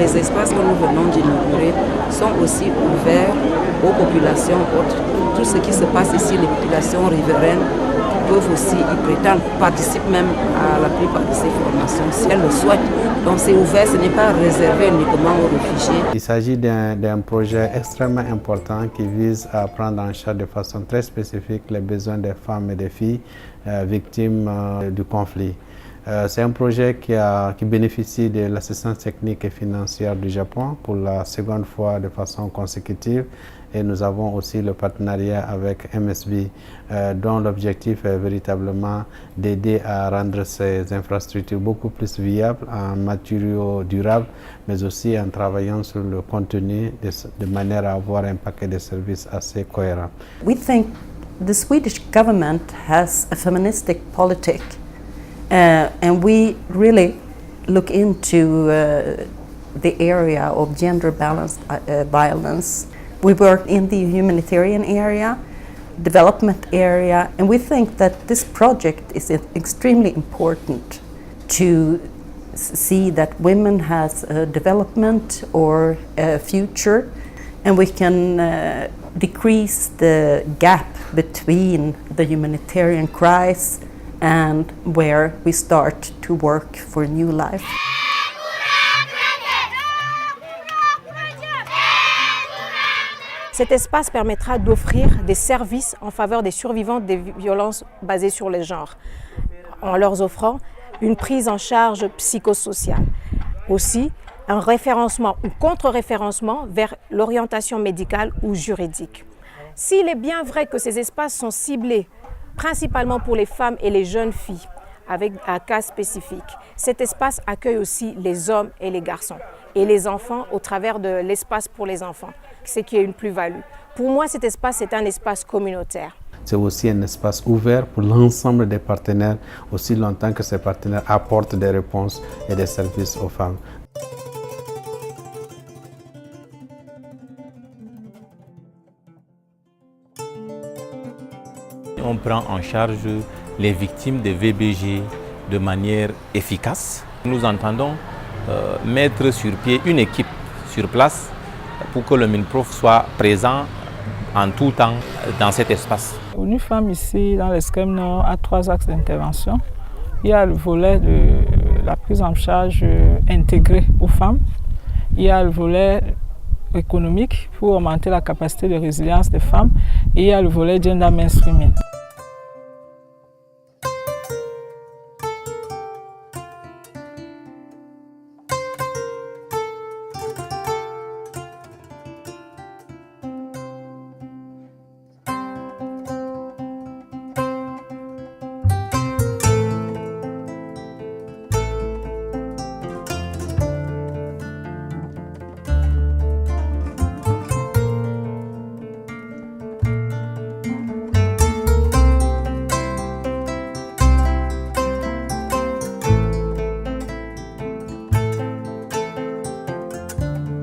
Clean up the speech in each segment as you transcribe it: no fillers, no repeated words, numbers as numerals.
les espaces que nous venons d'inaugurer sont aussi ouverts aux populations autres. Tout ce qui se passe ici, les populations riveraines peuvent aussi y prétendre, participent même à la plupart de ces formations si elles le souhaitent. Donc c'est ouvert, ce n'est pas réservé uniquement aux réfugiés. Il s'agit d'un projet extrêmement important qui vise à prendre en charge de façon très spécifique les besoins des femmes et des filles victimes du conflit. C'est un projet qui bénéficie de l'assistance technique et financière du Japon pour la seconde fois de façon consécutive. Et nous avons aussi le partenariat avec MSB, dont l'objectif est véritablement d'aider à rendre ces infrastructures beaucoup plus viables en matériaux durables, mais aussi en travaillant sur le contenu de manière à avoir un paquet de services assez cohérent. We think the Swedish government has a feministic politic, and we really look into the area of gender-balanced violence. We work in the humanitarian area, development area, and we think that this project is extremely important to see that women has a development or a future, and we can decrease the gap between the humanitarian crisis and where we start to work for a new life. Cet espace permettra d'offrir des services en faveur des survivantes des violences basées sur le genre, en leur offrant une prise en charge psychosociale. Aussi, un référencement ou contre-référencement vers l'orientation médicale ou juridique. S'il est bien vrai que ces espaces sont ciblés principalement pour les femmes et les jeunes filles, avec un cas spécifique, cet espace accueille aussi les hommes et les garçons, et les enfants au travers de l'espace pour les enfants, ce qui est une plus-value. Pour moi, cet espace est un espace communautaire. C'est aussi un espace ouvert pour l'ensemble des partenaires, aussi longtemps que ces partenaires apportent des réponses et des services aux femmes. On prend en charge les victimes de VBG de manière efficace. Nous entendons mettre sur pied une équipe sur place pour que le MINPROF soit présent en tout temps dans cet espace. ONU Femmes ici, dans l'Escrème Nord, a 3 axes d'intervention. Il y a le volet de la prise en charge intégrée aux femmes. Il y a le volet économique pour augmenter la capacité de résilience des femmes. Et il y a le volet gender mainstreaming.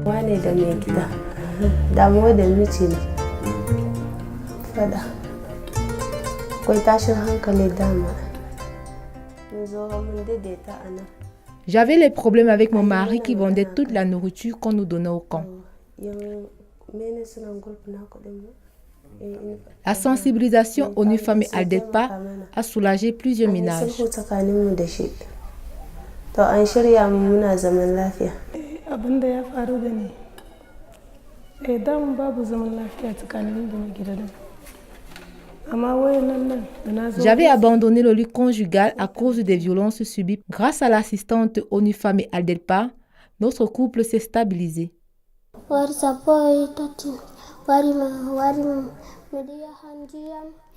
Wane da mai gida, damuwa da miji na fada, akwai tashin hankali dama, mun zo mun daidaita a nan. J'avais les problèmes avec mon mari qui vendait toute la nourriture qu'on nous donnait au camp. La sensibilisation ONU Femmes et Aldelpa a soulagé plusieurs ménages. J'avais abandonné le lit conjugal à cause des violences subies. Grâce à l'assistante ONU Femmes et Aldelpa, notre couple s'est stabilisé.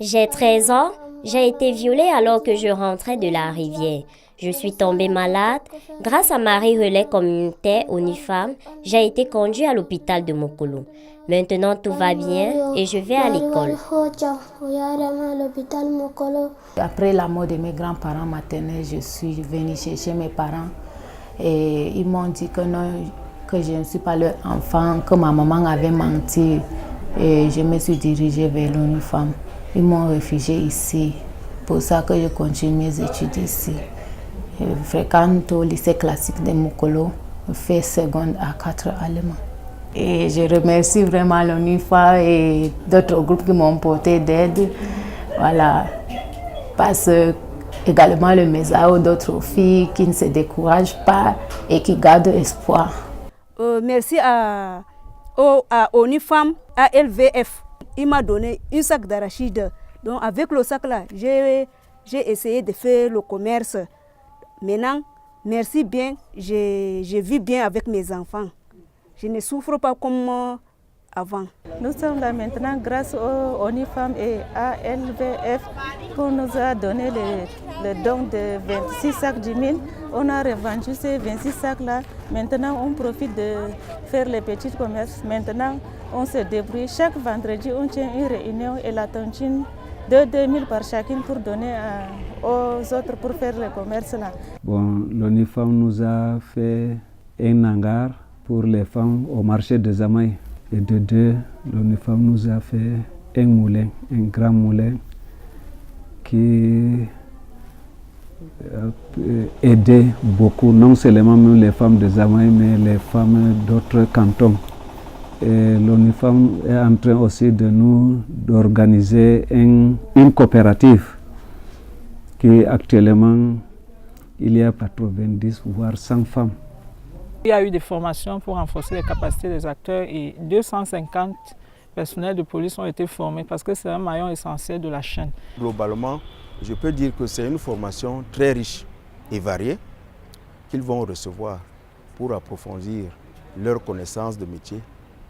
J'ai 13 ans, j'ai été violée alors que je rentrais de la rivière. Je suis tombée malade. Grâce à Marie Relais communautaire ONU Femmes, j'ai été conduite à l'hôpital de Mokolo. Maintenant tout va bien et je vais à l'école. Après la mort de mes grands-parents maternels, je suis venue chercher mes parents et ils m'ont dit que non, que je ne suis pas leur enfant, que ma maman avait menti. Et je me suis dirigée vers l'ONU Femmes. Ils m'ont réfugiée ici. Pour ça que je continue mes études ici. Je fréquente au lycée classique de Mokolo fait seconde à 4 allemands. Et je remercie vraiment l'ONUFA et d'autres groupes qui m'ont porté d'aide. Voilà, parce également le MESAO, d'autres filles qui ne se découragent pas et qui gardent espoir. Merci à ONU-Femmes, à LVF. Il m'a donné un sac d'arachide. Donc avec le sac là, j'ai essayé de faire le commerce. Maintenant, merci bien, je vis bien avec mes enfants. Je ne souffre pas comme avant. Nous sommes là maintenant grâce aux ONU-Femmes et à LVF pour nous a donné le don de 26 sacs du mille. On a revendu ces 26 sacs là. Maintenant, on profite de faire les petits commerces. Maintenant, on se débrouille. Chaque vendredi, on tient une réunion et la tontine de 2000 par chacune pour donner aux autres pour faire le commerce là. Bon, l'ONU-Femmes nous a fait un hangar pour les femmes au marché de Zamaï. Et de deux, l'ONU-Femmes nous a fait un moulin, un grand moulin qui a aidé beaucoup, non seulement même les femmes de Zamaï, mais les femmes d'autres cantons. Et l'ONU-Femmes est en train aussi de nous d'organiser une coopérative qui actuellement, il y a 90 voire 100 femmes. Il y a eu des formations pour renforcer les capacités des acteurs et 250 personnels de police ont été formés parce que c'est un maillon essentiel de la chaîne. Globalement, je peux dire que c'est une formation très riche et variée qu'ils vont recevoir pour approfondir leurs connaissances de métier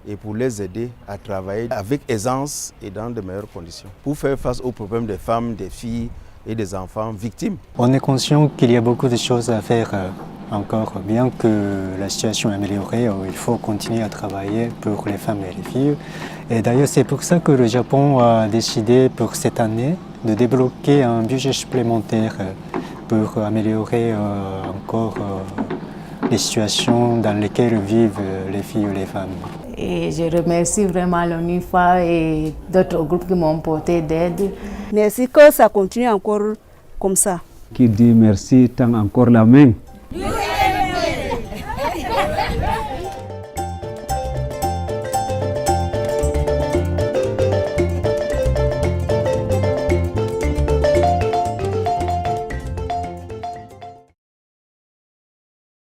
et pour les aider à travailler avec aisance et dans de meilleures conditions pour faire face aux problèmes des femmes, des filles et des enfants victimes. On est conscient qu'il y a beaucoup de choses à faire encore, bien que la situation est améliorée, il faut continuer à travailler pour les femmes et les filles. Et d'ailleurs, c'est pour ça que le Japon a décidé pour cette année de débloquer un budget supplémentaire pour améliorer encore les situations dans lesquelles vivent les filles et les femmes. Et je remercie vraiment l'ONUFA et d'autres groupes qui m'ont porté d'aide. Merci que ça continue encore comme ça. Qui dit merci tend encore la main.